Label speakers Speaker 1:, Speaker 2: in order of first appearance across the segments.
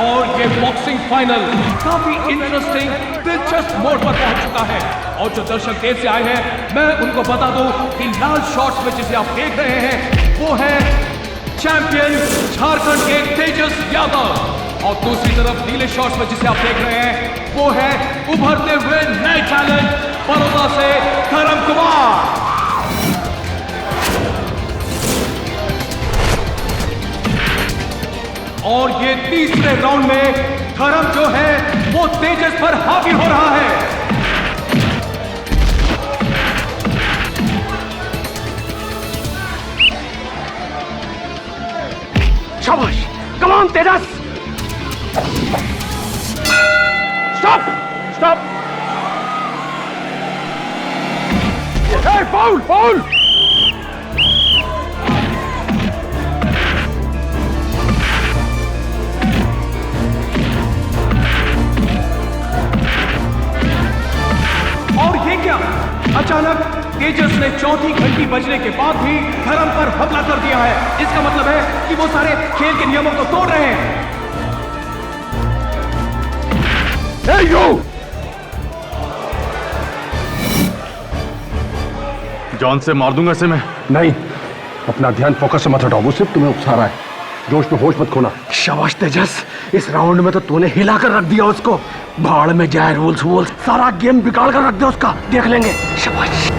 Speaker 1: और ये boxing final काफी इंटरेस्टिंग दिलचस्प मोड़ पर पहुंच चुका है। और जो दर्शक देर से आए हैं, मैं उनको बता दूं कि लाल शॉर्ट्स में जिसे आप देख रहे हैं वो है चैंपियन झारखंड के तेजस यादव, और दूसरी तरफ नीले शॉर्ट्स में जिसे आप देख रहे हैं वो है उभरते हुए नए टैलेंट बड़ौदा से धर्म कुमार। और ये तीसरे राउंड में धर्म जो है वो तेजस पर हावी हो रहा है।
Speaker 2: शाबाश, come on Tejas. Stop stop, foul foul.
Speaker 1: और ये क्या, अचानक तेजस ने चौथी घंटी बजने के बाद भी धर्म पर हमला कर दिया है। इसका मतलब है कि वो सारे खेल के नियमों को तोड़ रहे हैं।
Speaker 2: Hey you!
Speaker 3: जान से मार दूंगा इसे मैं।
Speaker 2: नहीं, अपना ध्यान फोकस से मत हटाओ, वो सिर्फ तुम्हें उकसा रहा है। जोश में होश मत खोना। शाबाश तेजस, इस राउंड में तो तूने हिला कर रख दिया उसको। भाड़ में जाए रूल्स वूल्स, सारा गेम बिगाड़ कर रख दिया उसका। देख लेंगे। शाबाश।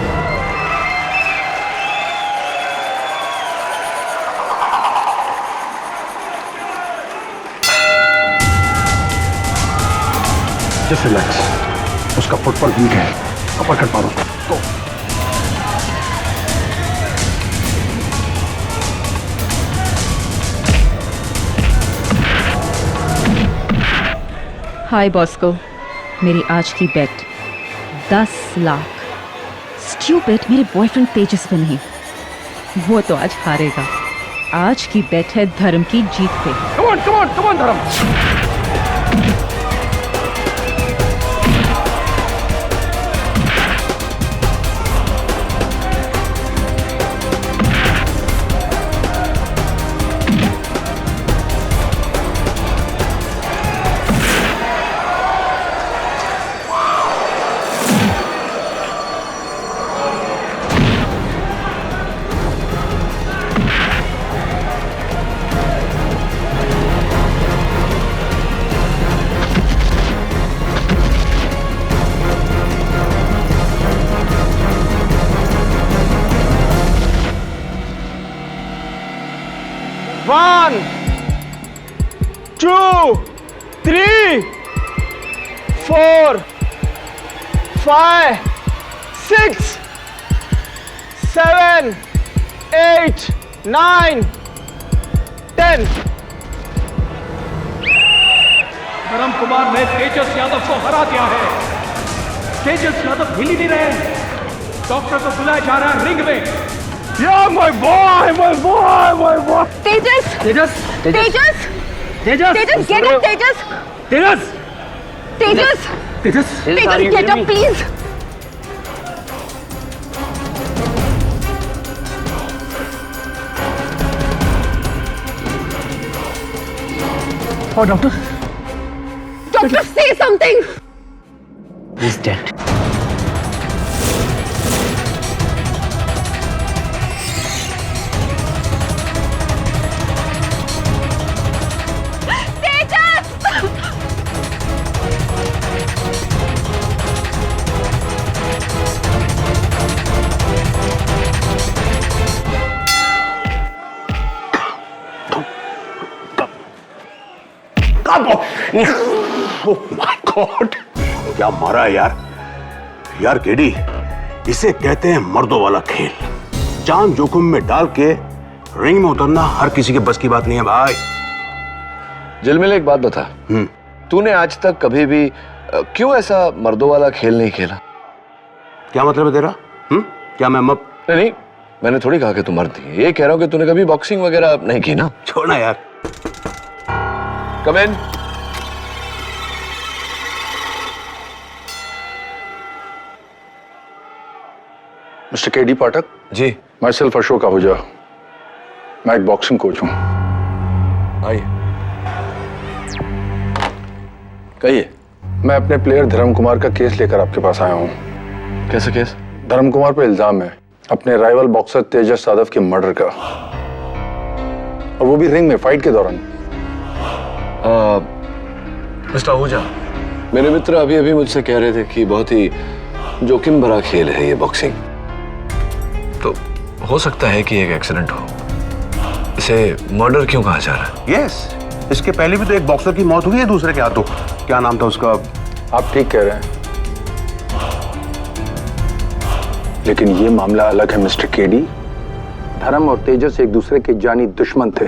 Speaker 2: जस्ट रिलैक्स, उसका फुटबॉल वीक है, अपरकट मारो तो।
Speaker 4: हाय बॉस्को, मेरी आज की बेट 10 लाख। स्टूपिड, मेरे बॉयफ्रेंड तेजस पे नहीं, वो तो आज हारेगा। आज की बेट है धर्म की जीत पे।
Speaker 2: Come on come on come on धर्म। One, 2, 3, 4, 5, 6, 7, 8, 9, 10।
Speaker 1: धर्म कुमार ने तेजस यादव को हरा दिया है। तेजस यादव हिल ही नहीं रहे। डॉक्टर को बुलाया जा रहा है रिंग में।
Speaker 2: Yeah, my boy, my boy, my boy.
Speaker 4: Tejas,
Speaker 2: Tejas,
Speaker 4: Tejas,
Speaker 2: Tejas,
Speaker 4: Tejas, get up Tejas,
Speaker 2: Tejas,
Speaker 4: Tejas,
Speaker 2: Tejas,
Speaker 4: Tejas, get up please.
Speaker 2: Oh, doctor.
Speaker 4: Doctor, say something.
Speaker 2: He's dead.
Speaker 5: Oh my God, क्या मारा है यार। यार KD, इसे कहते हैं मर्दों वाला खेल। जान जोखिम में डाल के रिंग में उतरना हर किसी के बस की बात नहीं है भाई।
Speaker 6: जिलमिल, एक बात बता, तूने आज तक कभी भी क्यों ऐसा मर्दों वाला खेल नहीं खेला?
Speaker 5: क्या मतलब है तेरा? क्या मैं
Speaker 6: नहीं, मैंने थोड़ी कहा कि तू मर्द है। ये कह रहा हूं कि तूने कभी बॉक्सिंग वगैरह नहीं की ना।
Speaker 5: छोड़ना यार।
Speaker 6: कम इन।
Speaker 3: Mister KD Pathak
Speaker 6: ji.
Speaker 3: मैं सेल्फ अशोक आहूजा, मैं एक बॉक्सिंग कोच हूं।
Speaker 6: आइए। कहिए।
Speaker 3: मैं अपने प्लेयर धर्म कुमार का केस लेकर आपके पास आया हूँ।
Speaker 6: कैसा केस?
Speaker 3: धर्म कुमार पे इल्जाम है अपने राइवल बॉक्सर तेजस यादव के मर्डर का, और वो भी रिंग में फाइट के दौरान।
Speaker 6: मिस्टर आहूजा, मेरे मित्र अभी अभी मुझसे कह रहे थे कि बहुत ही जोखिम भरा खेल है ये बॉक्सिंग, तो हो सकता है कि एक एक्सीडेंट हो। इसे मर्डर क्यों कहा जा रहा है?
Speaker 5: यस, इसके पहले भी तो एक बॉक्सर की मौत हुई है दूसरे के हाथों। क्या नाम था उसका?
Speaker 3: आप ठीक कह रहे हैं, लेकिन ये मामला अलग है मिस्टर केडी। धर्म और तेजस एक दूसरे के जानी दुश्मन थे।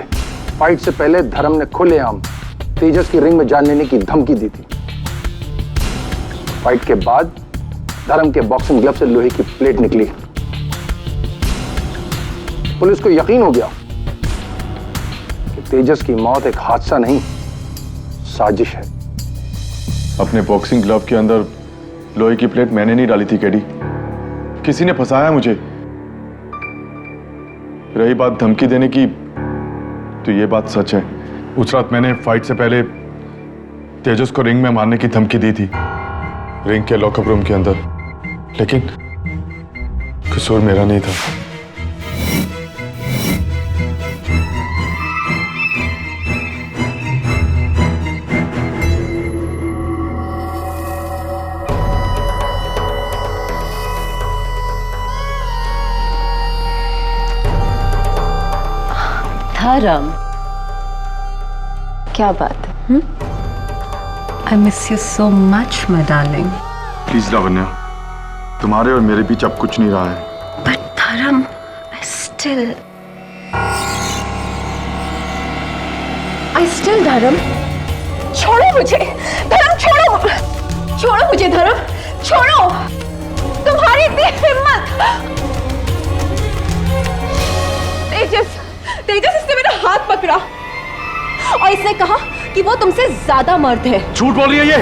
Speaker 3: फाइट से पहले धर्म ने खुलेआम तेजस की रिंग में जान लेने की धमकी दी थी। फाइट के बाद धर्म के बॉक्सिंग ग्लव से लोहे की प्लेट निकली। पुलिस को यकीन हो गया कि तेजस की मौत एक हादसा नहीं, साजिश है।
Speaker 7: अपने बॉक्सिंग ग्लव के अंदर लोहे की प्लेट मैंने नहीं डाली थी केडी, किसी ने फंसाया मुझे। रही बात धमकी देने की, तो ये बात सच है। उस रात मैंने फाइट से पहले तेजस को रिंग में मारने की धमकी दी थी, रिंग के लॉकअप रूम के अंदर, लेकिन कसूर मेरा नहीं था।
Speaker 4: धर्म, क्या बात है? I miss you so much my darling.
Speaker 7: Please Lavanya, तुम्हारे और मेरे बीच अब कुछ नहीं रहा है।
Speaker 4: बट धर्म, आई स्टिल धर्म, छोड़ो मुझे धर्म, छोड़ो मुझे धर्म, छोड़ो। तुम्हारी इतनी हिम्मत। तेजस इसने मेरा हाथ पकड़ा और इसने कहा कि वो तुमसे ज्यादा मर्द है।
Speaker 7: झूठ बोल रही है ये।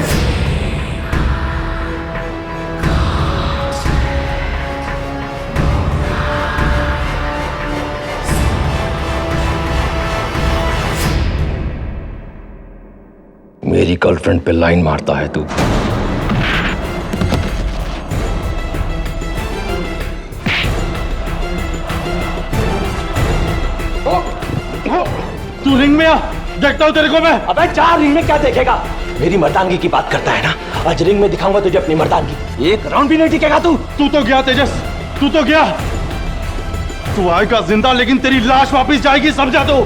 Speaker 6: मेरी गर्लफ्रेंड पे लाइन मारता है तू।
Speaker 7: तू रिंग में आ, देखता हूं तेरे को मैं।
Speaker 2: अबे चार रिंग में क्या देखेगा? मेरी मर्दानगी की बात करता है ना, आज रिंग में दिखाऊंगा तुझे अपनी मर्दानगी। एक राउंड भी नहीं टिकेगा तू।
Speaker 7: तू तो गया तेजस, तू तो गया। तू आएगा जिंदा, लेकिन तेरी लाश वापस जाएगी, समझा तो।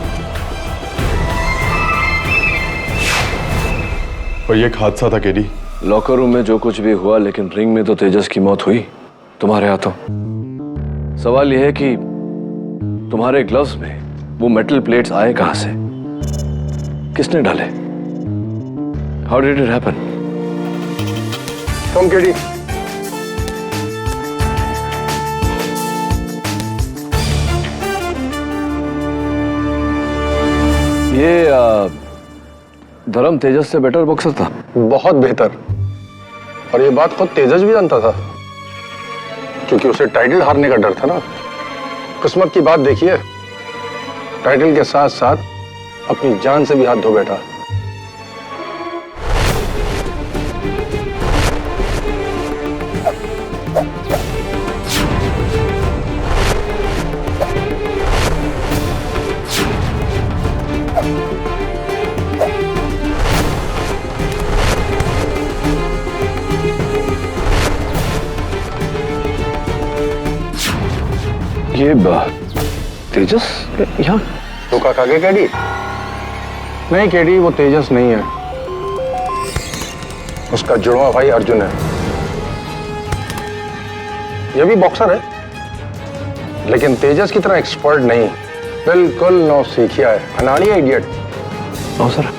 Speaker 7: और ये एक हादसा था केडी।
Speaker 6: लॉकर रूम में जो कुछ भी हुआ, लेकिन रिंग में तो तेजस की मौत हुई तुम्हारे हाथों। सवाल यह है कि तुम्हारे ग्लव्स में वो मेटल प्लेट्स आए कहां से? किसने डाले? How did it happen?
Speaker 3: Come KD.
Speaker 6: ये धर्म तेजस से बेटर बॉक्सर था।
Speaker 3: बहुत बेहतर। और ये बात खुद तेजस भी जानता था, क्योंकि उसे टाइटल हारने का डर था ना। किस्मत की बात देखिए, टाइटल के साथ साथ अपनी जान से भी हाथ धो बैठा।
Speaker 6: ये तेजस यहाँ
Speaker 3: तो कागे केडी? नहीं केडी, वो तेजस नहीं है, उसका जुड़वा भाई अर्जुन है। ये भी बॉक्सर है, लेकिन तेजस की तरह एक्सपर्ट नहीं, बिल्कुल नौ सीखिया है, अनाड़ी है, इडियट।
Speaker 6: No sir.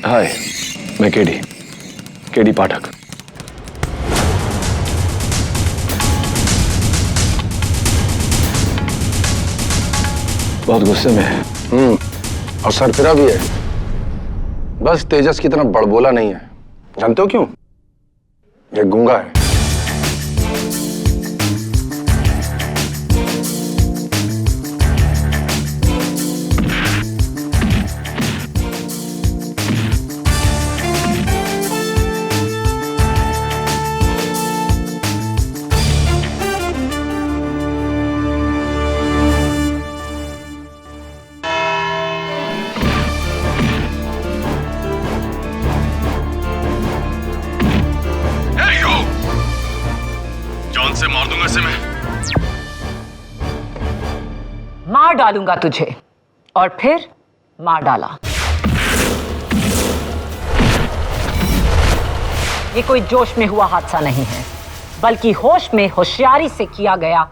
Speaker 6: हाय, मैं केडी पाठक। बहुत गुस्से में है।
Speaker 3: और सरफिरा भी है, बस तेजस की तरह बड़बोला नहीं है। जानते हो क्यों? ये गूंगा है।
Speaker 8: मार डालूंगा तुझे। और फिर मार डाला। ये कोई जोश में हुआ हादसा नहीं है, बल्कि होश में होशियारी से किया गया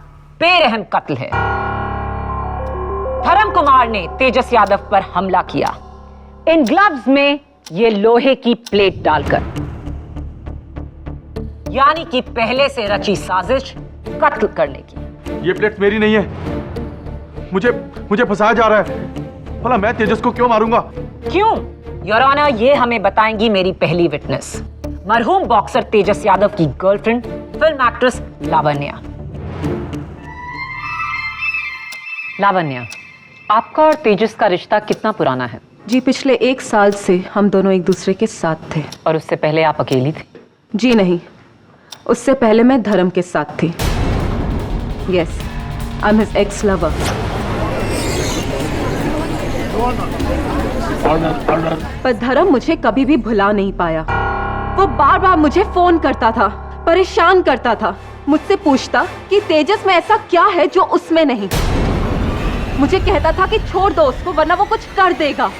Speaker 8: बेरहम कत्ल है। धर्म कुमार ने तेजस यादव पर हमला किया, इन ग्लव्स में ये लोहे की प्लेट डालकर, यानी कि पहले से रची साजिश कत्ल करने की।
Speaker 7: ये प्लेट मेरी नहीं है, मुझे फंसाया जा रहा है। भला मैं तेजस को क्यों मारूंगा?
Speaker 8: क्यों? योर ऑनर, ये हमें बताएंगी मेरी पहली विटनेस, मरहूम बॉक्सर तेजस यादव की girlfriend film actress Lavanya. Lavanya, आपका और तेजस का रिश्ता कितना पुराना है?
Speaker 4: जी पिछले 1 साल से हम दोनों एक दूसरे के साथ थे।
Speaker 8: और उससे पहले आप अकेली थी?
Speaker 4: जी नहीं, उससे पहले मैं धर्म के साथ थी। Yes, I am his ex lover. पर धर्म मुझे कभी भी भुला नहीं पाया। वो बार बार मुझे फोन करता था, परेशान करता था, मुझसे पूछता कि तेजस में ऐसा क्या है जो उसमें नहीं। मुझे कहता था कि छोड़ दो उसको वरना वो कुछ कर देगा।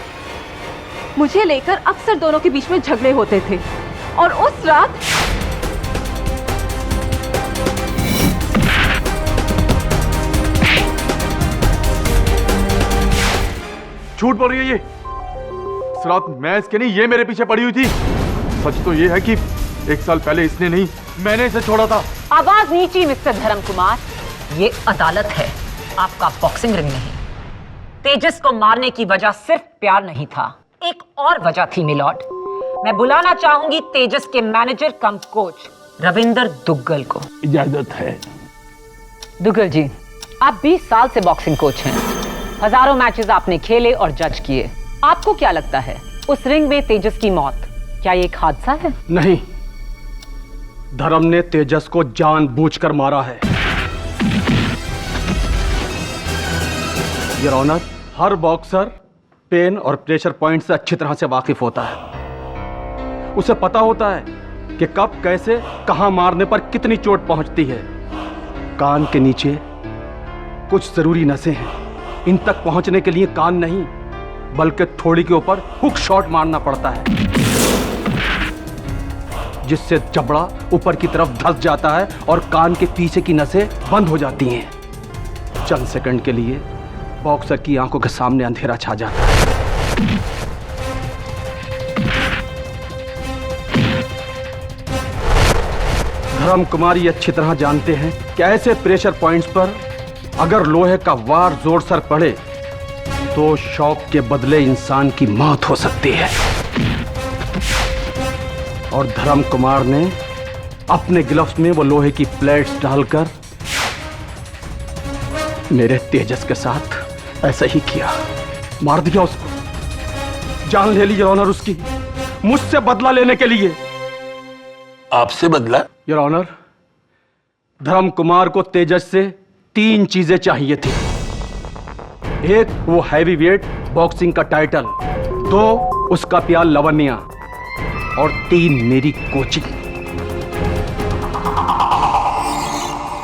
Speaker 4: मुझे लेकर अक्सर दोनों के बीच में झगड़े होते थे। और उस रात
Speaker 7: झूठ बोल रही है ये। इस रात मैं इसके नहीं, ये मेरे पीछे पड़ी हुई थी। सच तो ये है कि 1 साल पहले इसने नहीं, मैंने इसे छोड़ा था।
Speaker 8: आवाज नीची मिस्टर धर्म कुमार, ये अदालत है, आपका बॉक्सिंग रिंग नहीं। तेजस को मारने की वजह सिर्फ प्यार नहीं था, एक और वजह थी मिलॉर्ड। मैं बुलाना चाहूंगी तेजस के मैनेजर कम कोच रविंदर दुग्गल को।
Speaker 5: इजाजत है।
Speaker 8: दुग्गल जी, आप 20 साल से बॉक्सिंग कोच हैं, हजारों मैचेस आपने खेले और जज किए। आपको क्या लगता है उस रिंग में तेजस की मौत क्या ये एक हादसा है?
Speaker 2: नहीं, धर्म ने तेजस को जानबूझकर मारा है। योर ऑनर, हर बॉक्सर पेन और प्रेशर पॉइंट से अच्छी तरह से वाकिफ होता है। उसे पता होता है कि कब, कैसे, कहां मारने पर कितनी चोट पहुंचती है। कान के नीचे कुछ जरूरी नसें हैं, इन तक पहुंचने के लिए कान नहीं बल्कि थोड़ी के ऊपर हुक शॉट मारना पड़ता है, जिससे जबड़ा ऊपर की तरफ धंस जाता है और कान के पीछे की नसें बंद हो जाती हैं। चंद सेकंड के लिए बॉक्सर की आंखों के सामने अंधेरा छा जाता है। धर्म कुमार ये अच्छी तरह जानते हैं कि ऐसे प्रेशर पॉइंट्स पर अगर लोहे का वार जोर सर पड़े तो शॉक के बदले इंसान की मौत हो सकती है। और धर्म कुमार ने अपने ग्लव्स में वो लोहे की प्लेट्स डालकर मेरे तेजस के साथ ऐसा ही किया, मार दिया उसको, जान ले ली योर ऑनर उसकी, मुझसे बदला लेने के लिए।
Speaker 5: आपसे बदला?
Speaker 2: योर ऑनर, धर्म कुमार को तेजस से 3 चीजें चाहिए थी। 1 वो हैवी वेट बॉक्सिंग का टाइटल, 2 उसका प्यार लवण्या, और 3 मेरी कोचिंग।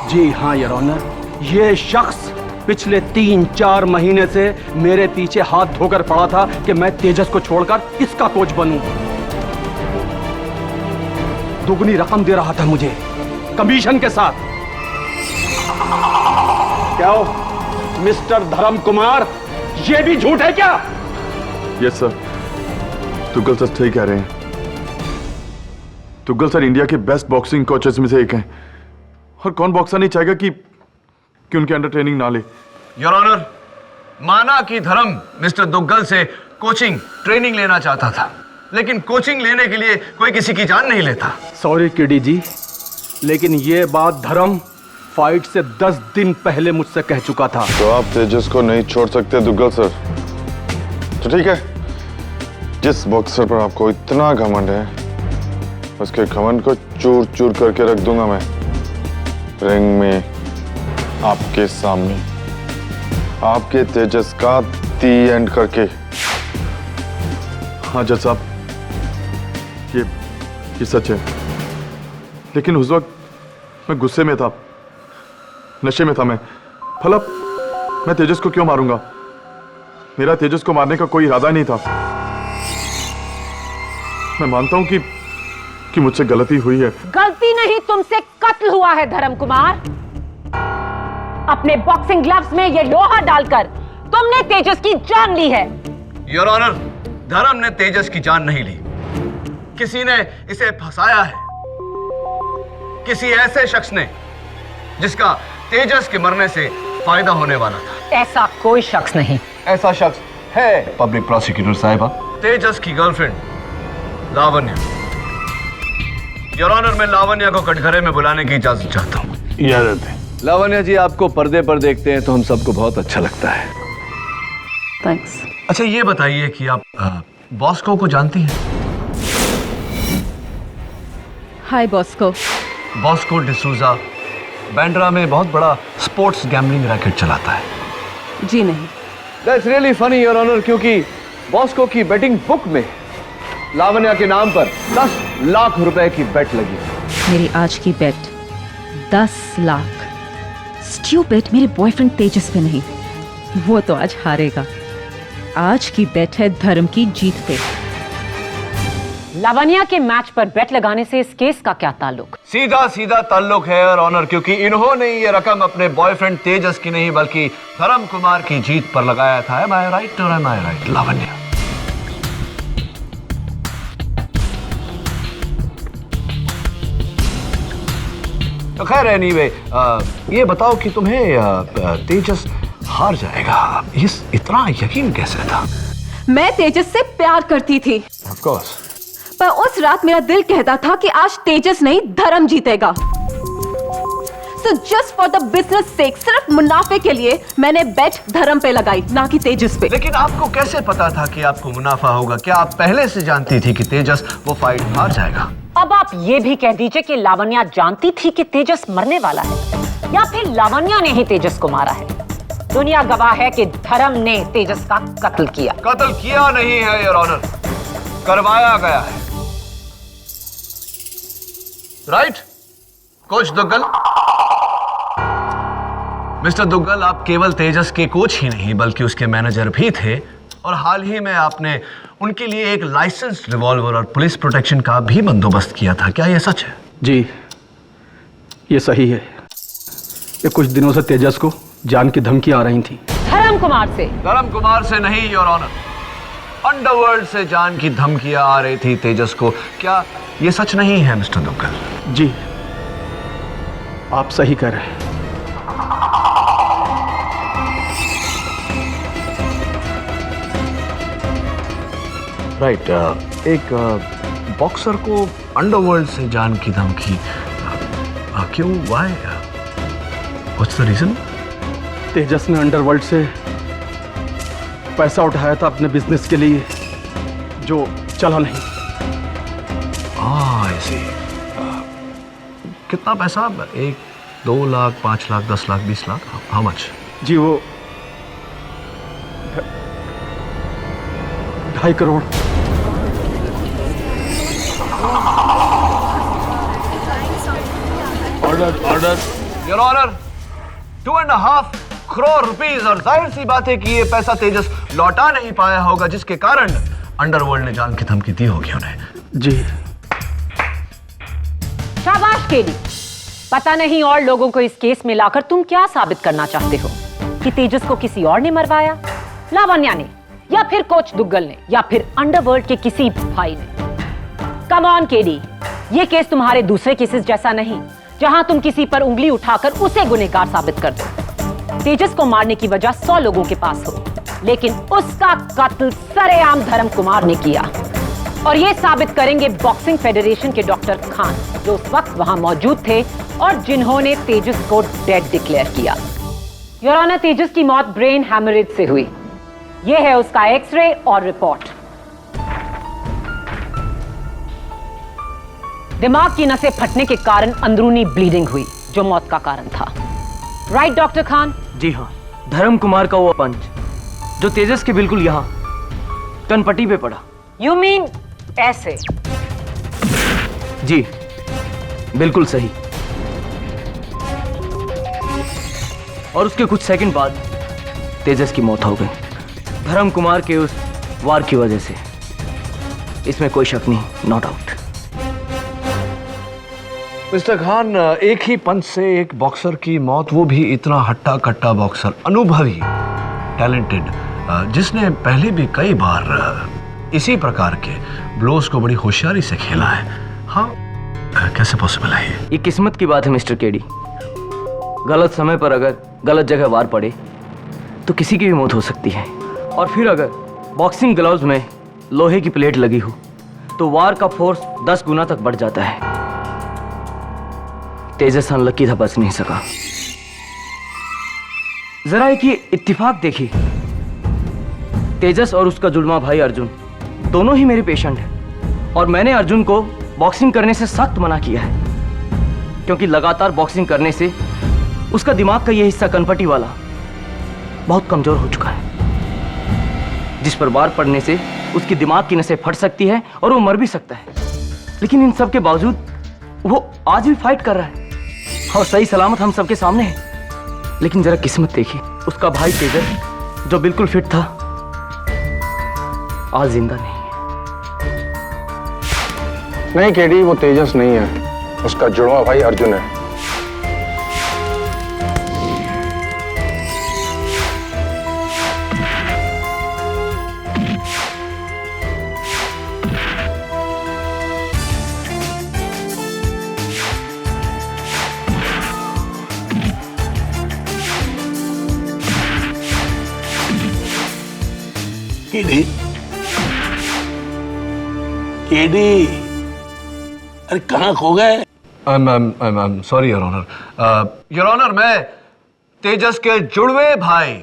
Speaker 2: जी हाँ योर ऑनर, ये शख्स पिछले 3-4 महीने से मेरे पीछे हाथ धोकर पड़ा था कि मैं तेजस को छोड़कर इसका कोच बनूं। दुगनी रकम दे रहा था मुझे कमीशन के साथ। क्या हो मिस्टर धर्म कुमार, ये भी झूठ है क्या?
Speaker 7: यस सर, तुगल सर सही कह रहे हैं। तुगल सर इंडिया के बेस्ट बॉक्सिंग कोचेस में से एक हैं, और कौन बॉक्सर नहीं चाहेगा कि उनके अंडर ट्रेनिंग ना ले।
Speaker 6: योर ऑनर, माना कि धर्म मिस्टर दुग्गल से कोचिंग ट्रेनिंग लेना चाहता था, लेकिन कोचिंग लेने के लिए कोई किसी की जान नहीं लेता।
Speaker 2: सॉरी किडी जी, लेकिन ये बात धर्म फाइट से 10 दिन पहले मुझसे कह चुका था।
Speaker 7: तो आप तेजस को नहीं छोड़ सकते दुग्गल सर? तो ठीक है, जिस बॉक्सर पर आपको इतना घमंड है उसके घमंड को चूर चूर करके रख दूंगा मैं रिंग में, आपके सामने, आपके तेजस का दी एंड करके। हाँ जज साहब, ये सच है, लेकिन उस वक्त मैं गुस्से में था, नशे में था। मैं मैं तेजस को क्यों मारूंगा? मेरा तेजस को मारने का कोई इरादा नहीं था। मैं मानता हूं कि मुझसे गलती हुई है।
Speaker 8: गलती नहीं, तुमसे कत्ल हुआ है धर्म कुमार। अपने बॉक्सिंग ग्लव्स में ये लोहा डालकर तुमने तेजस की जान ली है।
Speaker 6: योर ऑनर, धर्म ने तेजस की जान नहीं ली, किसी ने इसे फंसाया है, किसी ऐसे शख्स ने जिसका तेजस के मरने से फायदा होने वाला था।
Speaker 8: ऐसा कोई शख्स नहीं।
Speaker 6: ऐसा शख्स है पब्लिक प्रोसिक्यूटर साहिबा, तेजस की गर्लफ्रेंड लावण्या। योर ऑनर, मैं लावण्या को कटघरे में बुलाने की इजाजत चाहता हूँ।
Speaker 3: इजाजत है।
Speaker 6: लावण्या जी, आपको पर्दे पर देखते हैं तो हम सबको बहुत अच्छा लगता है।
Speaker 4: थैंक्स।
Speaker 6: अच्छा, ये बताइए कि आप बॉस्को को जानती हैं?
Speaker 4: हाय बॉस्को।
Speaker 6: बॉस्को डिसूजा बैंड्रा में बहुत बड़ा स्पोर्ट्स गैम्बलिंग रैकेट चलाता है।
Speaker 4: जी नहीं।
Speaker 6: That's really funny your honour, क्योंकि बॉस्को की बेटिंग बुक में लावण्या के नाम पर 10 लाख रुपए की बेट लगी।
Speaker 4: मेरी आज की बेट 10 लाख। स्टूपिड, मेरे बॉयफ्रेंड तेजस पे नहीं, वो तो आज हारेगा। आज की बेट है धर्म की जीत पे।
Speaker 8: लावण्या के मैच पर बेट लगाने से इस केस का क्या ताल्लुक?
Speaker 6: सीधा सीधा ताल्लुक है योर ऑनर, क्योंकि इन्होंने ये रकम अपने बॉयफ्रेंड तेजस की नहीं बल्कि धर्म कुमार की जीत पर लगाया था। Am I right or am I right, Lavanya? तो खैर एनीवे, ये बताओ कि तुम्हें तेजस हार जाएगा, इतना यकीन कैसे था?
Speaker 4: मैं तेजस से प्यार करती थी।
Speaker 6: Of course.
Speaker 4: पर उस रात मेरा दिल कहता था कि आज तेजस नहीं धर्म जीतेगा। So just for the business sake, सिर्फ मुनाफे के लिए मैंने बेट धर्म पे लगाई, ना कि तेजस पे।
Speaker 6: लेकिन आपको कैसे पता था कि आपको मुनाफा होगा? क्या आप पहले से जानती थी कि तेजस वो फाइट हार जाएगा?
Speaker 8: अब आप ये भी कह दीजिए कि लावण्या जानती थी कि तेजस मरने वाला है, या फिर लावण्या ने ही तेजस को मारा है। दुनिया गवाह है कि धर्म ने तेजस का कत्ल किया।
Speaker 6: कत्ल किया नहीं है योर ऑनर, करवाया गया है। Right coach Duggal? Mister Duggal, आप केवल तेजस के कोच ही नहीं बल्कि उसके मैनेजर भी थे, और हाल ही में आपने उनके लिए एक लाइसेंस्ड रिवॉल्वर और पुलिस प्रोटेक्शन का भी बंदोबस्त किया था। क्या यह सच है?
Speaker 2: जी, ये सही है। ये कुछ दिनों से तेजस को जान की धमकी आ रही थी।
Speaker 8: धर्म कुमार से?
Speaker 6: धर्म कुमार से नहीं योर ऑनर, अंडरवर्ल्ड से जान की धमकियां आ रही थी तेजस को। क्या ये सच नहीं है मिस्टर दुग्गल?
Speaker 2: जी, आप सही कह रहे हैं।
Speaker 6: राइट, एक बॉक्सर को अंडरवर्ल्ड से जान की धमकी क्यों? Why? What's the reason?
Speaker 2: Tejas ने अंडरवर्ल्ड से पैसा उठाया था अपने बिजनेस के लिए, जो चला नहीं।
Speaker 6: ऐसे कितना पैसा? 1, 2 लाख, 5 लाख, 10 लाख, 20 लाख? How much?
Speaker 2: जी, वो 2.5 crore.
Speaker 6: Order your honour, 2.5 crore rupees. और जाहिर सी बात है कि ये पैसा तेजस लौटा नहीं पाया होगा, जिसके कारण अंडरवर्ल्ड ने जान की धमकी दी होगी उन्हें।
Speaker 2: जी,
Speaker 8: शाबाश केडी। पता नहीं और लोगों को इस केस में लाकर तुम क्या साबित करना चाहते हो? कि तेजस को किसी और ने मरवाया, लावण्या ने, या फिर कोच दुग्गल ने, या फिर अंडरवर्ल्ड के किसी भाई ने? कम ऑन केडी, ये केस तुम्हारे दूसरे केसेस जैसा नहीं, जहां तुम किसी पर उंगली उठाकर उसे गुनहगार साबित कर दो। तेजस को मारने की वजह 100 लोगों के पास हो, लेकिन उसका कत्ल सरेआम धर्म कुमार ने किया। और ये साबित करेंगे बॉक्सिंग फेडरेशन के डॉक्टर खान, जो उस वक्त वहां मौजूद थे और जिन्होंने तेजस को डेड डिक्लेयर किया। योर ऑनर, तेजस की मौत ब्रेन हैमरेज से हुई। यह है उसका एक्सरे और रिपोर्ट। दिमाग की नसें फटने के कारण अंदरूनी ब्लीडिंग हुई, जो मौत का कारण था। Right doctor Khan?
Speaker 9: जी हाँ, धर्म कुमार का वो पंच जो तेजस के बिल्कुल यहाँ कनपट्टी पे पड़ा।
Speaker 8: यू मीन ऐसे?
Speaker 9: जी बिल्कुल सही। और उसके कुछ सेकंड बाद तेजस की मौत हो गई, धर्म कुमार के उस वार की वजह से। इसमें कोई शक नहीं, नो डाउट।
Speaker 6: मिस्टर खान, एक ही पंच से एक बॉक्सर की मौत, वो भी इतना हट्टा कट्टा बॉक्सर, अनुभवी, टैलेंटेड, जिसने पहले भी कई बार इसी प्रकार के ब्लोज को बड़ी होशियारी से खेला है। हाँ, कैसे पॉसिबल है
Speaker 9: ये किस्मत की बात है मिस्टर केडी। गलत समय पर अगर गलत जगह वार पड़े तो किसी की भी मौत हो सकती है। और फिर अगर बॉक्सिंग ग्लव्स में लोहे की प्लेट लगी हो तो वार का फोर्स 10 गुना तक बढ़ जाता है। तेजस अनलकी था, बच नहीं सका। जरा एक ये इत्तेफाक देखिए, तेजस और उसका जुड़वा भाई अर्जुन दोनों ही मेरे पेशेंट हैं और मैंने अर्जुन को बॉक्सिंग करने से सख्त मना किया है, क्योंकि लगातार बॉक्सिंग करने से उसका दिमाग का यह हिस्सा, कनपटी वाला, बहुत कमजोर हो चुका है, जिस पर वार पड़ने से उसकी दिमाग की नसें फट सकती है और वो मर भी सकता है। लेकिन इन सब के बावजूद वो आज भी फाइट कर रहा है और सही सलामत हम सबके सामने है। लेकिन जरा किस्मत देखिए, उसका भाई तेजस जो बिल्कुल फिट था, आज जिंदा नहीं है।
Speaker 3: नहीं केडी, वो तेजस नहीं है, उसका जुड़वा भाई अर्जुन है।
Speaker 5: केडी, केडी, अरे कहाँ खो गए?
Speaker 6: Sorry your honour. Your honour, मैं तेजस के जुड़वे भाई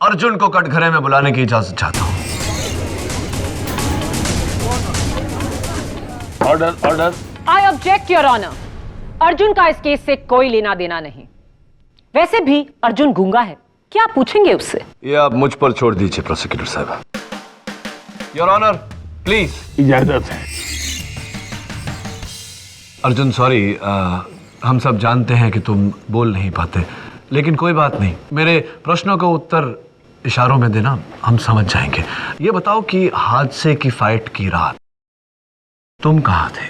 Speaker 6: अर्जुन को कटघरे में बुलाने की इजाजत चाहता हूँ।
Speaker 5: Order, order.
Speaker 8: I object your honour. Arjun का इस केस से कोई लेना देना नहीं। वैसे भी अर्जुन गूंगा है, क्या पूछेंगे उससे?
Speaker 6: ये आप मुझ पर छोड़ दीजिए प्रोसिक्यूटर साहब। Your honour, please.
Speaker 5: इजाजत है।
Speaker 6: अर्जुन, सॉरी, हम सब जानते हैं कि तुम बोल नहीं पाते, लेकिन कोई बात नहीं, मेरे प्रश्नों का उत्तर इशारों में देना, हम समझ जाएंगे। ये बताओ कि हादसे की फाइट की रात तुम कहाँ थे?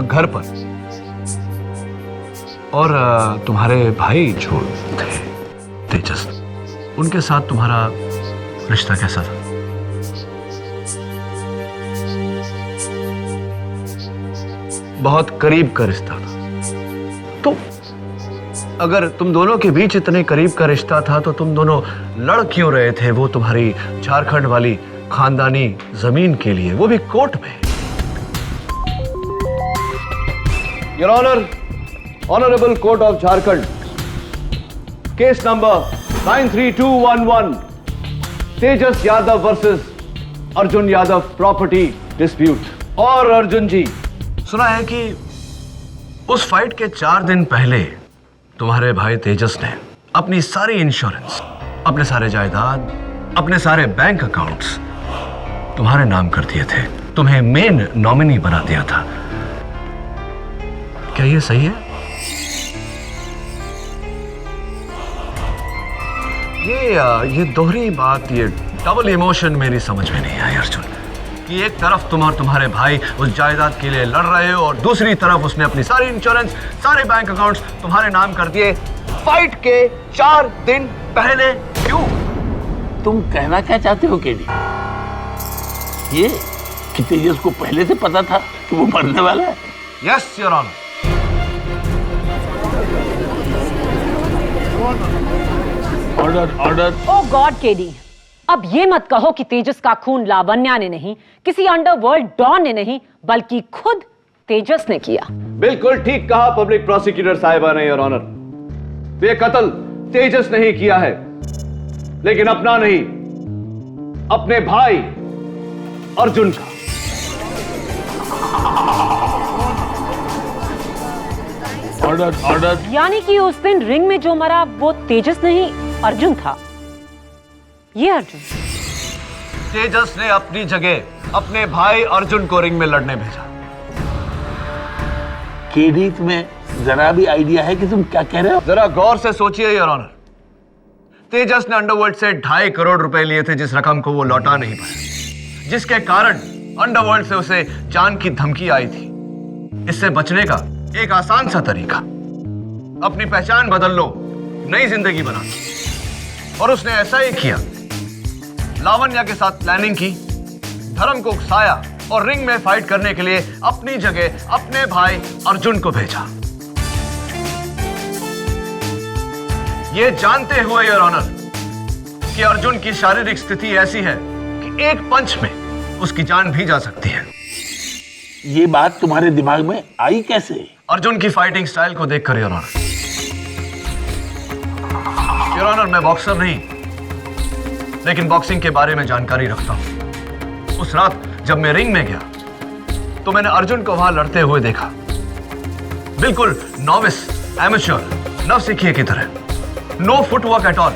Speaker 6: घर पर। और तुम्हारे भाई जो थे तेजस, उनके साथ तुम्हारा रिश्ता कैसा था? बहुत करीब का रिश्ता था। तो अगर तुम दोनों के बीच इतने करीब का रिश्ता था तो तुम दोनों लड़ क्यों रहे थे वो तुम्हारी झारखंड वाली खानदानी जमीन के लिए, वो भी कोर्ट में? Your honour, honourable court of Jharkhand, case number 93211, Tejas Yadav versus Arjun Yadav property dispute. और अर्जुन जी, सुना है कि उस फाइट के 4 दिन पहले तुम्हारे भाई तेजस ने अपनी सारी इंश्योरेंस, अपने सारे जायदाद, अपने सारे बैंक अकाउंट्स तुम्हारे नाम कर दिए थे, तुम्हें मेन नॉमिनी बना दिया था। क्या ये सही है? ये दोहरी बात, ये डबल इमोशन मेरी समझ में नहीं आई अर्जुन, कि एक तरफ तुम और तुम्हारे भाई उस जायदाद के लिए लड़ रहे हो और दूसरी तरफ उसने अपनी सारी इंश्योरेंस, सारे बैंक अकाउंट्स तुम्हारे नाम कर दिए फाइट के 4 दिन पहले। क्यों?
Speaker 5: तुम कहना क्या चाहते हो केडी? ये कि तेजस को पहले से पता था कि वो मरने वाला है?
Speaker 6: Yes your honour.
Speaker 5: Order, order.
Speaker 8: Oh God KD, अब ये मत कहो कि तेजस का खून लावण्या ने नहीं, किसी अंडरवर्ल्ड डॉन ने नहीं, बल्कि खुद तेजस ने किया।
Speaker 6: बिल्कुल ठीक कहा पब्लिक प्रोसिक्यूटर साहिबा ने योर ऑनर। ये कत्ल तेजस ने ही किया है, लेकिन अपना नहीं, अपने भाई अर्जुन का।
Speaker 5: Order, order.
Speaker 8: यानी कि उस दिन रिंग में जो मरा वो तेजस नहीं, अर्जुन था। ये अर्जुन
Speaker 6: तेजस ने अपनी जगह अपने भाई अर्जुन को रिंग में लड़ने भेजा।
Speaker 5: केडी, तुम्हें जरा भी आइडिया है कि तुम क्या कह रहे हो?
Speaker 6: जरा गौर से सोचिए योर ऑनर। तेजस ने अंडरवर्ल्ड से 2.5 करोड़ रुपए लिए थे, जिस रकम को वो लौटा नहीं पाया, जिसके कारण अंडरवर्ल्ड से उसे जान की धमकी आई थी। इससे बचने का एक आसान सा तरीका, अपनी पहचान बदल लो, नई जिंदगी बना लो। और उसने ऐसा ही किया। लावण्या के साथ प्लानिंग की, धर्म को उकसाया और रिंग में फाइट करने के लिए अपनी जगह अपने भाई अर्जुन को भेजा। यह जानते हुए योर ऑनर कि अर्जुन की शारीरिक स्थिति ऐसी है कि एक पंच में उसकी जान भी जा सकती है।
Speaker 5: ये बात तुम्हारे दिमाग में आई कैसे?
Speaker 6: अर्जुन की फाइटिंग स्टाइल को देखकर योर ऑनर। योर ऑनर, मैं बॉक्सर नहीं, लेकिन बॉक्सिंग के बारे में जानकारी रखता हूं। उस रात जब मैं रिंग में गया तो मैंने अर्जुन को वहां लड़ते हुए देखा, बिल्कुल नॉविस, एमेच्योर, नवसिखिए की तरह। No footwork at all.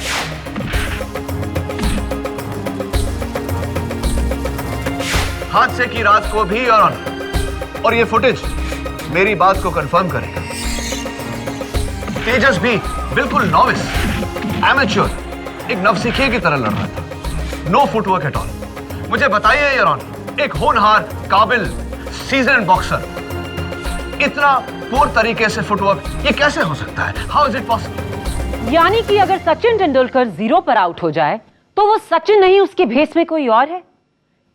Speaker 6: हादसे की रात को भी योर ऑनर, और ये फुटेज मेरी बात को कंफर्म करेगा, तेजस भी बिल्कुल नॉविस, एमेच्योर, एक नवसिखिए की तरह लड़ रहा था। No footwork at all. मुझे बताइए योर ऑनर, एक होनहार, काबिल, सीजन्ड बॉक्सर इतना पूर्ण तरीके से फुटवर्क ये कैसे हो सकता है? How is it possible?
Speaker 8: यानी कि अगर सचिन तेंदुलकर 0 पर आउट हो जाए तो वो सचिन नहीं, उसके भेस में कोई और है?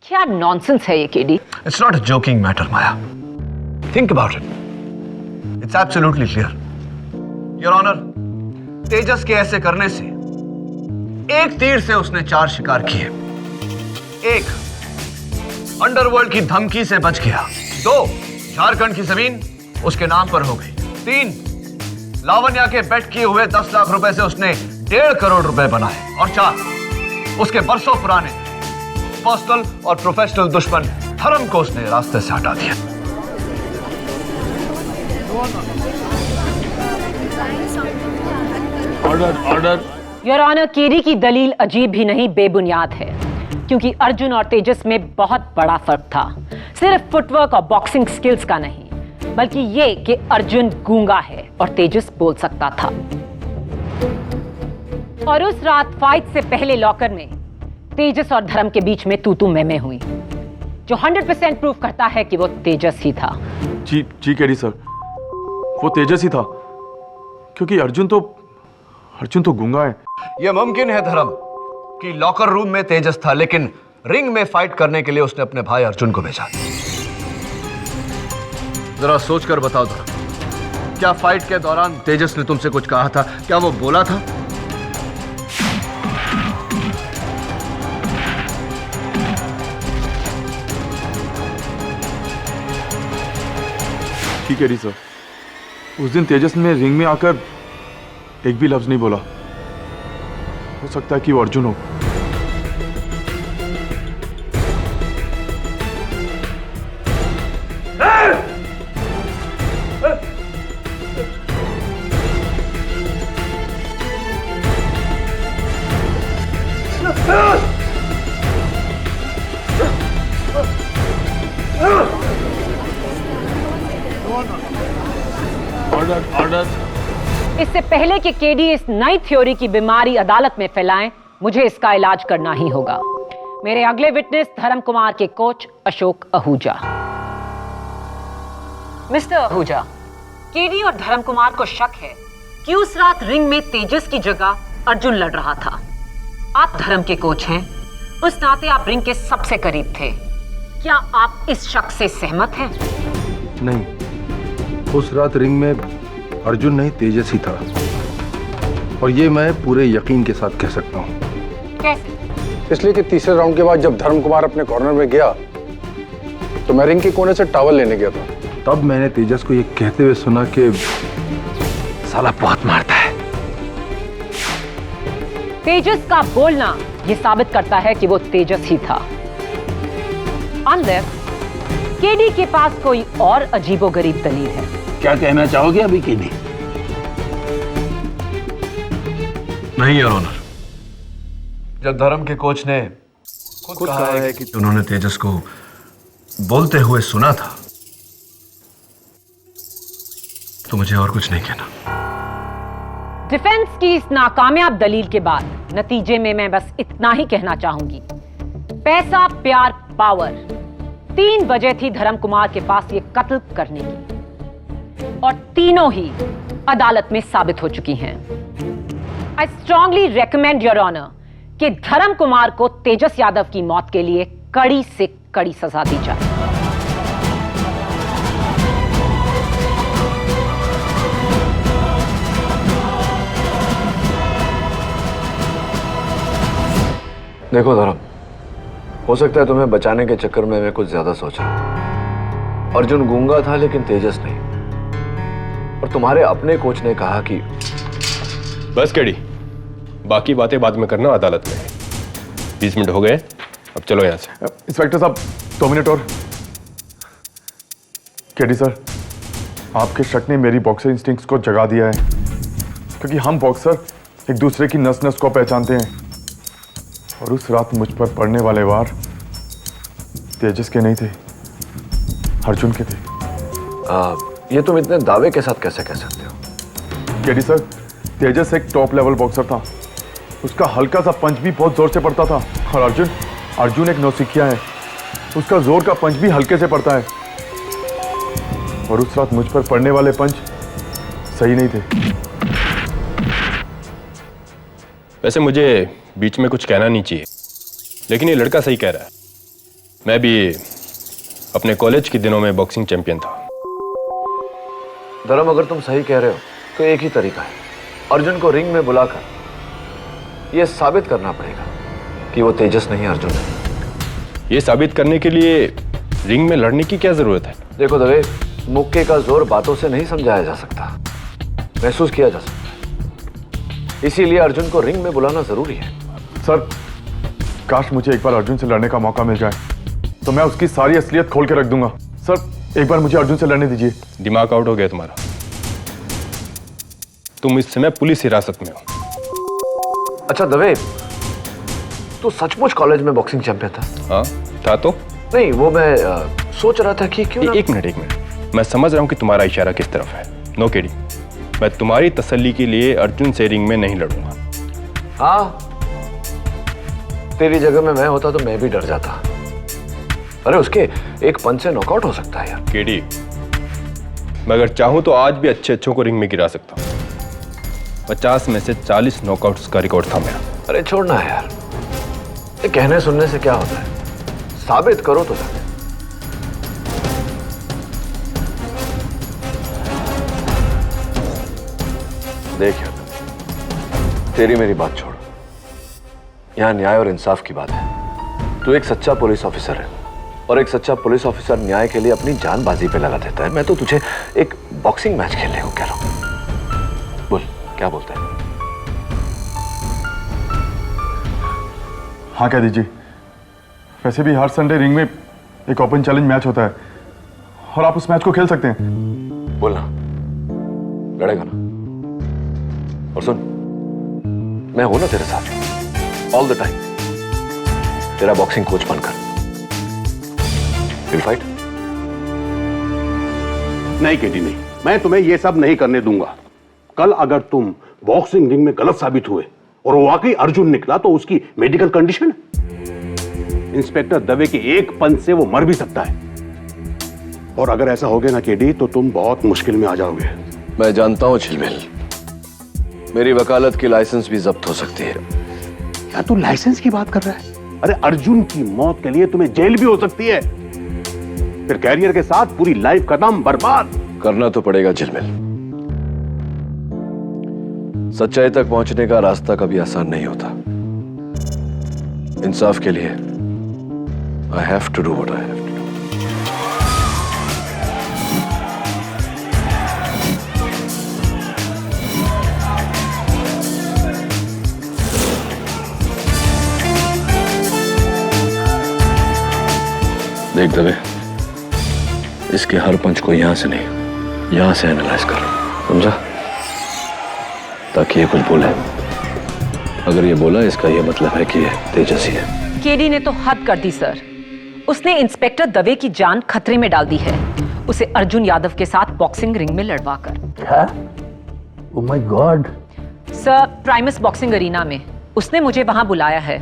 Speaker 8: क्या नॉनसेंस है ये KD.
Speaker 6: It's not a joking matter Maya, think about it, it's absolutely clear your honour. Tejas के ऐसे करने से एक तीर से उसने 4 शिकार किए। 1, अंडरवर्ल्ड की धमकी से बच गया। 2, झारखंड की जमीन उसके नाम पर हो गई। 3, लावण्या के बेट किए हुए 10 लाख रुपए से उसने 1.5 करोड़ रुपए बनाए। और 4, उसके बरसों पुराने पर्सनल और प्रोफेशनल दुश्मन धर्म को उसने रास्ते से हटा दिया।
Speaker 5: Order, order.
Speaker 8: Your honour, KD की दलील अजीब भी नहीं, बेबुनियाद है, क्योंकि अर्जुन और तेजस में बहुत बड़ा फर्क था। सिर्फ फुटवर्क और बॉक्सिंग स्किल्स का नहीं, बल्कि ये कि अर्जुन गूंगा है और तेजस बोल सकता था। और उस रात फाइट से पहले लॉकर में तेजस और धर्म के बीच में तू मैं हुई, जो 100% प्रूफ करता है कि वो तेजस ही था।
Speaker 7: जी केडी सर, वो तेजस ही था, क्योंकि अर्जुन तो गूंगा है।
Speaker 6: यह मुमकिन है धर्म कि लॉकर रूम में तेजस था, लेकिन रिंग में फाइट करने के लिए उसने अपने भाई अर्जुन को भेजा। जरा सोचकर बताओ धर्म, क्या फाइट के दौरान तेजस ने तुमसे कुछ कहा था? क्या वो बोला था?
Speaker 7: ठीक है सर, उस दिन तेजस ने रिंग में आकर एक भी लफ्ज नहीं बोला। हो सकता है कि वो अर्जुन हो।
Speaker 5: Order, order.
Speaker 8: इससे पहले कि केडी इस नई थ्योरी की बीमारी अदालत में फैलाएं, मुझे इसका इलाज करना ही होगा। मेरे अगले विटनेस धर्म कुमार के coach Ashok Ahuja. Mister Ahuja, KD और धर्म कुमार को शक है कि उस रात रिंग में तेजस की जगह अर्जुन लड़ रहा था। आप धर्म के कोच हैं, उस नाते आप रिंग के सबसे करीब थे। क्या आप इस शक से सहमत हैं?
Speaker 10: नहीं, उस रात रिंग में अर्जुन नहीं तेजस ही था, और ये मैं पूरे यकीन के साथ कह सकता हूँ।
Speaker 8: कैसे?
Speaker 3: इसलिए कि तीसरे राउंड के बाद जब धर्म कुमार अपने कॉर्नर में गया तो मैं रिंग के कोने से टॉवल लेने गया था।
Speaker 10: तब मैंने तेजस को ये कहते हुए सुना कि साला बहुत मारता है।
Speaker 8: तेजस का बोलना यह साबित करता है कि वो तेजस ही था। अंदर केडी के पास कोई और अजीबोगरीब दलील है।
Speaker 5: क्या कहना चाहोगे अभी केडी?
Speaker 6: नहीं योर ऑनर, जब धर्म के कोच ने खुद कहा है कि उन्होंने तेजस को बोलते हुए सुना था, तो मुझे और कुछ नहीं कहना।
Speaker 8: डिफेंस की इस नाकामयाब दलील के बाद नतीजे में मैं बस इतना ही कहना चाहूंगी, पैसा, प्यार, पावर, 3 वजह थी धर्म कुमार के पास ये कत्ल करने की, और तीनों ही अदालत में साबित हो चुकी हैं। I strongly recommend your honour कि धर्म कुमार को तेजस यादव की मौत के लिए कड़ी से कड़ी सजा दी जाए।
Speaker 6: देखो धर्म, हो सकता है तुम्हें बचाने के चक्कर में मैं कुछ ज्यादा सोच रहा। अर्जुन गूंगा था लेकिन तेजस नहीं। और तुम्हारे अपने कोच ने कहा कि
Speaker 11: बस केडी, बाकी बातें बाद में करना अदालत में। 20 मिनट हो गए, अब चलो यहां से।
Speaker 7: इंस्पेक्टर साहब 2 मिनट और। केडी सर, आपके शक ने मेरी बॉक्सर इंस्टिंक्ट्स को जगा दिया है, क्योंकि हम बॉक्सर एक दूसरे की नस नस को पहचानते हैं। और उस रात मुझ पर पड़ने वाले वार तेजस के नहीं थे, अर्जुन के थे।
Speaker 6: ये तुम इतने दावे के साथ कैसे कह सकते हो?
Speaker 7: केडी सर, तेजस एक टॉप लेवल बॉक्सर था। उसका हल्का सा पंच भी बहुत जोर से पड़ता था। और अर्जुन एक नौसिखिया है, उसका जोर का पंच भी हल्के से पड़ता है। और उस रात मुझ पर पड़ने वाले पंच सही नहीं थे।
Speaker 11: वैसे मुझे बीच में कुछ कहना नहीं चाहिए, लेकिन ये लड़का सही कह रहा है। मैं भी अपने कॉलेज के दिनों में बॉक्सिंग चैंपियन था।
Speaker 6: धर्म, अगर तुम सही कह रहे हो तो एक ही तरीका है, अर्जुन को रिंग में बुलाकर यह साबित करना पड़ेगा कि वो तेजस नहीं, अर्जुन है।
Speaker 11: ये साबित करने के लिए रिंग में लड़ने की क्या जरूरत है?
Speaker 6: देखो दवे, मुक्के का जोर बातों से नहीं समझाया जा सकता, महसूस किया जा सकता है। इसीलिए अर्जुन को रिंग में बुलाना जरूरी है।
Speaker 7: सर, काश मुझे एक बार अर्जुन से लड़ने का मौका मिल जाए तो मैं उसकी सारी असलियत खोल के रख दूंगा। सर, एक बार मुझे अर्जुन से लड़ने दीजिए।
Speaker 11: दिमाग आउट हो गया तुम्हारा। तुम इस समय पुलिस हिरासत में हो।
Speaker 6: अच्छा दवे, तू सचमुच कॉलेज में बॉक्सिंग चैंपियन था?
Speaker 11: हाँ था। तो
Speaker 6: नहीं, वो मैं सोच रहा था कि क्यों ना...
Speaker 11: एक मिनट, मैं समझ रहा हूं कि तुम्हारा इशारा किस तरफ है। नो केडी, मैं तुम्हारी तसल्ली के लिए अर्जुन से रिंग में नहीं लड़ूंगा।
Speaker 6: हाँ, तेरी जगह में मैं होता तो मैं भी डर जाता। अरे उसके एक पंच से नॉकआउट हो सकता है यार।
Speaker 11: केडी, मैं अगर चाहूं तो आज भी अच्छे को रिंग में गिरा सकता हूं। 50 में से 40 नॉकआउट्स का रिकॉर्ड था मेरा।
Speaker 6: अरे छोड़ना है यार, ये कहने सुनने से क्या होता है, साबित करो तो जाके। देख यार, तेरी मेरी बात छोड़, यहां न्याय और इंसाफ की बात है। तू एक सच्चा पुलिस ऑफिसर है, और एक सच्चा पुलिस ऑफिसर न्याय के लिए अपनी जान बाजी पे लगा देता है। मैं तो तुझे एक बॉक्सिंग मैच खेलने को कह रहा हूं। बोल, क्या बोलता है?
Speaker 7: हाँ कह दीजिए। वैसे भी हर संडे रिंग में एक ओपन चैलेंज मैच होता है, और आप उस मैच को खेल सकते हैं।
Speaker 6: बोलना, लड़ेगा ना? और सुन, मैं हूं ना तेरे साथ ऑल द टाइम, तेरा बॉक्सिंग कोच बनकर। Will fight?
Speaker 5: नहीं केडी नहीं, मैं तुम्हें यह सब नहीं करने दूंगा। कल अगर तुम बॉक्सिंग रिंग में गलत साबित हुए और वो वाकई अर्जुन निकला तो उसकी मेडिकल कंडीशन, इंस्पेक्टर दवे के एक पंच से वो मर भी सकता है। और अगर ऐसा हो गया ना केडी, तो तुम बहुत मुश्किल में आ जाओगे।
Speaker 6: मैं जानता हूं झिलमिल, मेरी वकालत की लाइसेंस भी जब्त हो सकती है।
Speaker 5: क्या तू लाइसेंस की बात कर रहा है? अरे अर्जुन की मौत के लिए तुम्हें जेल भी हो सकती है, फिर कैरियर के साथ पूरी लाइफ खत्म, बर्बाद।
Speaker 6: करना तो पड़ेगा झिलमिल। सच्चाई तक पहुंचने का रास्ता कभी आसान नहीं होता। इंसाफ के लिए I have to do what I have to do. देख दवे, इसके हर पंच को यहां से नहीं, यहां से एनालाइज कर, समझा? ताकि ये कुछ बोले। अगर ये बोला, इसका ये मतलब है कि ये तेजस ही है।
Speaker 8: केडी ने तो हद कर दी सर। उसने इंस्पेक्टर दवे की जान खतरे में डाल दी है, उसे अर्जुन यादव के साथ बॉक्सिंग रिंग में लड़वाकर।
Speaker 5: क्या? Oh my God.
Speaker 8: Sir, Primus boxing arena में उसने मुझे वहां बुलाया है।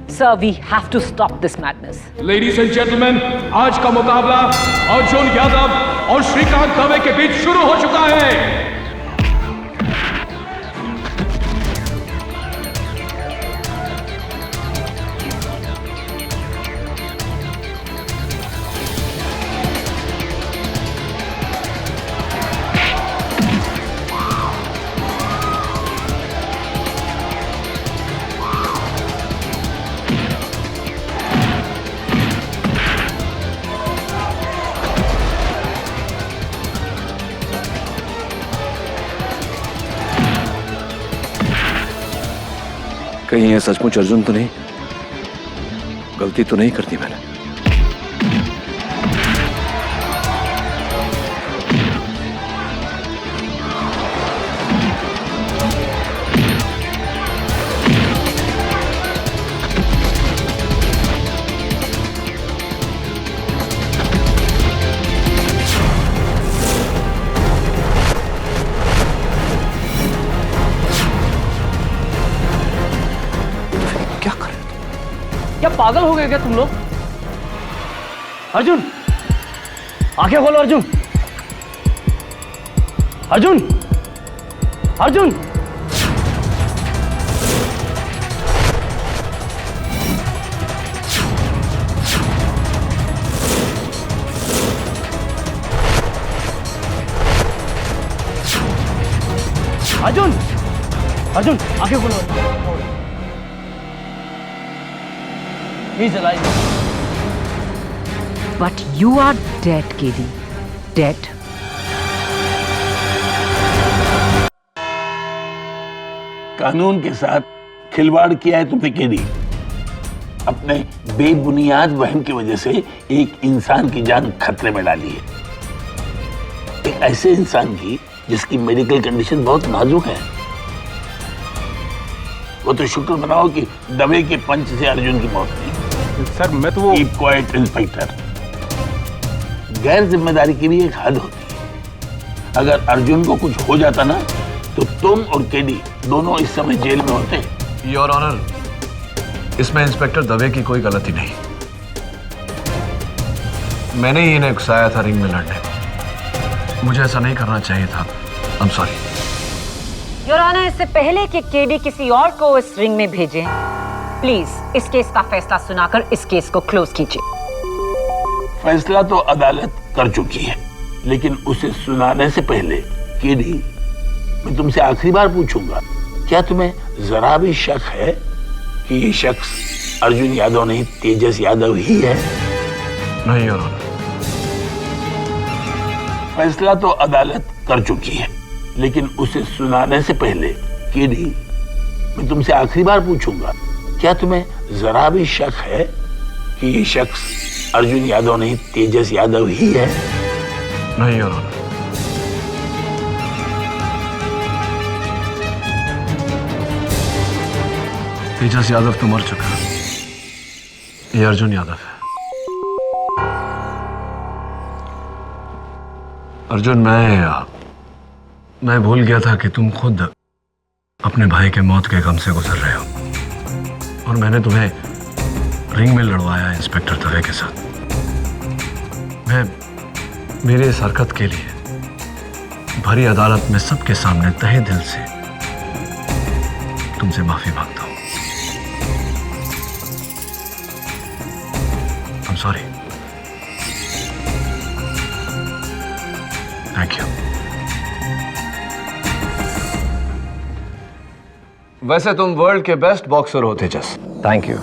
Speaker 8: Sir, we have to stop this madness.
Speaker 1: Ladies and gentleman, आज का मुकाबला अर्जुन यादव और श्रीकांत दवे के बीच शुरू हो चुका है।
Speaker 6: कहीं ये सचमुच अर्जुन तो नहीं, गलती तो नहीं करती मैंने?
Speaker 9: क्या पागल हो गए क्या तुम लोग? अर्जुन, आंखें खोलो अर्जुन। अर्जुन, अर्जुन। अर्जुन, अर्जुन, आंखें खोलो। He's alive.
Speaker 8: But you are dead, KD. Dead.
Speaker 5: कानून के साथ खिलवाड़ किया है तुमने केडी। अपने बेबुनियाद वहम की वजह से एक इंसान की जान खतरे में डाली है। एक ऐसे इंसान की जिसकी मेडिकल कंडीशन बहुत नाजुक है। वो तो शुक्र मनाओ कि दवे के पंच से अर्जुन की मौत हुई।
Speaker 11: सर मैं तो वो...
Speaker 5: कीप क्वाइट इंस्पेक्टर। गैर जिम्मेदारी की भी एक हद होती है। अगर अर्जुन को कुछ हो जाता ना तो तुम और केडी दोनों इस समय जेल में होते।
Speaker 6: योर ऑनर, इसमें इंस्पेक्टर दवे की कोई गलती नहीं। मैंने ही इन्हें उकसाया था रिंग में लड़ने। मुझे ऐसा नहीं करना चाहिए था। I am sorry.
Speaker 8: Your honour, इससे पहले कि केडी किसी और को इस रिंग में भेजें, प्लीज इस केस का फैसला सुनाकर इस केस को क्लोज कीजिए।
Speaker 5: फैसला तो अदालत कर चुकी है, लेकिन उसे सुनाने से पहले केडी, मैं तुमसे आखिरी बार पूछूंगा, क्या तुम्हें जरा भी शक है कि ये शख्स अर्जुन यादव नहीं तेजस यादव ही है?
Speaker 6: नहीं योर ऑनर।
Speaker 5: फैसला तो अदालत कर चुकी है, लेकिन उसे सुनाने से पहले केडी, मैं तुमसे आखिरी बार पूछूंगा, क्या तुम्हें जरा भी शक है कि ये शख्स अर्जुन यादव नहीं तेजस यादव ही है?
Speaker 6: नहीं योर ऑनर। तेजस यादव तो मर चुका है। ये अर्जुन यादव है। अर्जुन, मैं भूल गया था कि तुम खुद अपने भाई के मौत के गम से गुजर रहे हो, और मैंने तुम्हें रिंग में लड़वाया इंस्पेक्टर दवे के साथ। मैं मेरे इस हरकत के लिए भरी अदालत में सबके सामने तहे दिल से तुमसे माफी मांगता हूं। I'm sorry. Thank you. वैसे तुम वर्ल्ड के बेस्ट बॉक्सर हो तेजस। Thank you.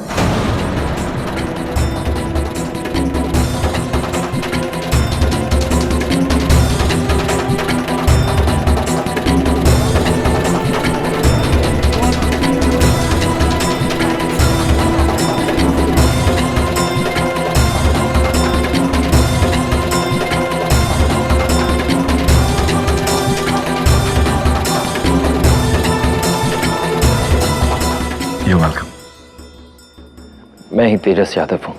Speaker 9: मैं ही तेजस यादव हूं।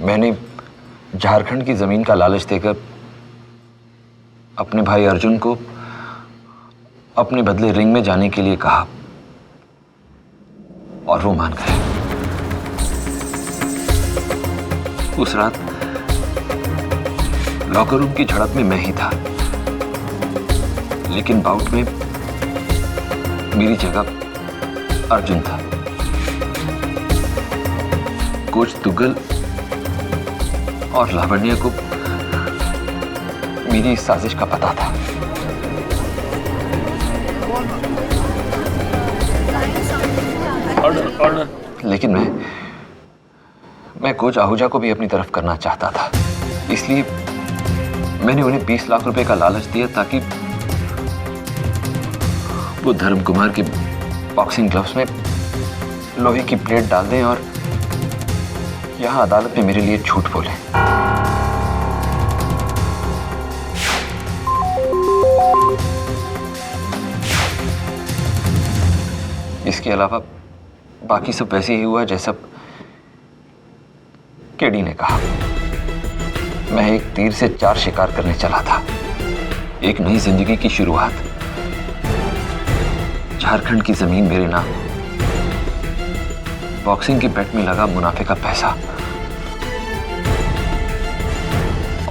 Speaker 6: मैंने
Speaker 12: झारखंड की जमीन का लालच देकर अपने भाई अर्जुन को अपने बदले रिंग में जाने के लिए कहा और वो मान गए। उस रात लॉकर रूम की झड़प में मैं ही था, लेकिन बाउट में मेरी जगह अर्जुन था। कोच तुगल और लावण्य को मेरी इस साजिश का पता था। ऑर्डर। लेकिन मैं कोच आहूजा को भी अपनी तरफ करना चाहता था, इसलिए मैंने उन्हें 20 लाख रुपए का लालच दिया ताकि वो धर्म कुमार के बॉक्सिंग ग्लव्स में लोहे की प्लेट डाल दें और यहां अदालत में मेरे लिए झूठ बोले। इसके अलावा बाकी सब वैसे ही हुआ जैसा केडी ने कहा। मैं एक तीर से 4 शिकार करने चला था, एक नई जिंदगी की शुरुआत। झारखंड की जमीन मेरे नाम, बॉक्सिंग की बेट में लगा मुनाफे का पैसा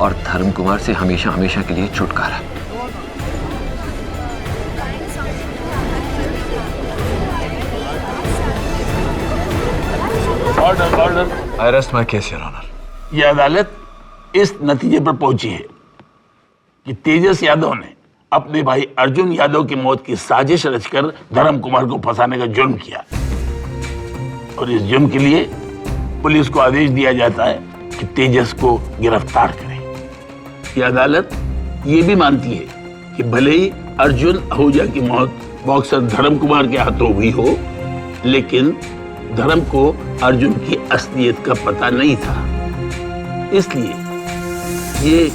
Speaker 12: और धर्म कुमार से हमेशा हमेशा के लिए छुटकारा।
Speaker 5: Order.
Speaker 12: I rest my case your honour.
Speaker 5: यह अदालत इस नतीजे पर पहुंची है कि तेजस यादव ने अपने भाई अर्जुन यादव की मौत की साजिश रचकर धर्म कुमार को फंसाने का जुर्म किया और इस जुर्म के लिए पुलिस को आदेश दिया जाता है कि तेजस को गिरफ्तार करे। यह अदालत ये भी मानती है कि भले ही अर्जुन आहूजा की मौत बॉक्सर धर्म कुमार के हाथों हुई हो, लेकिन धर्म को अर्जुन की असलियत का पता नहीं था, इसलिए ये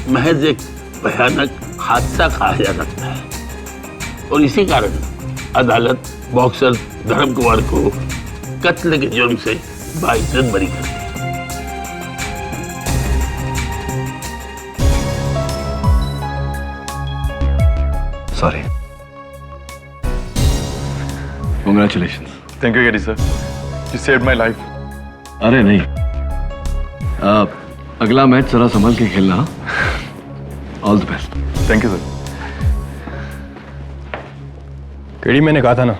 Speaker 5: महज एक भयानक हादसा कहा जा सकता है और इसी कारण अदालत बॉक्सर धर्म कुमार को कत्ल के जुर्म से बाइज्जत बरी कर दी।
Speaker 12: Sorry.
Speaker 6: Congratulations.
Speaker 7: Thank you KD sir, you saved my life.
Speaker 6: अरे नहीं, अगला मैच जरा संभल के खेलना। All the best.
Speaker 7: Thank you sir.
Speaker 11: KD, मैंने कहा था ना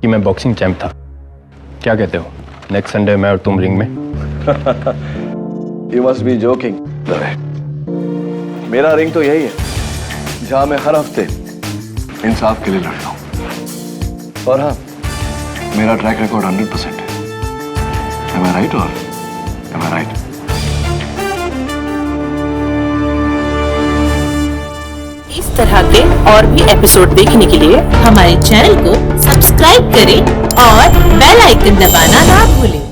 Speaker 11: कि मैं बॉक्सिंग चैंप था। क्या कहते हो, नेक्स्ट संडे मैं और तुम रिंग में?
Speaker 6: You must be joking. मेरा रिंग तो यही है जहां मैं हर हफ्ते इंसाफ के लिए लड़ता हूं। और हाँ, मेरा ट्रैक रिकॉर्ड 100% है। Am I right or am I right?
Speaker 13: इस तरह के और भी एपिसोड देखने के लिए हमारे चैनल को सब्सक्राइब करें और बेल आइकन दबाना ना भूलें।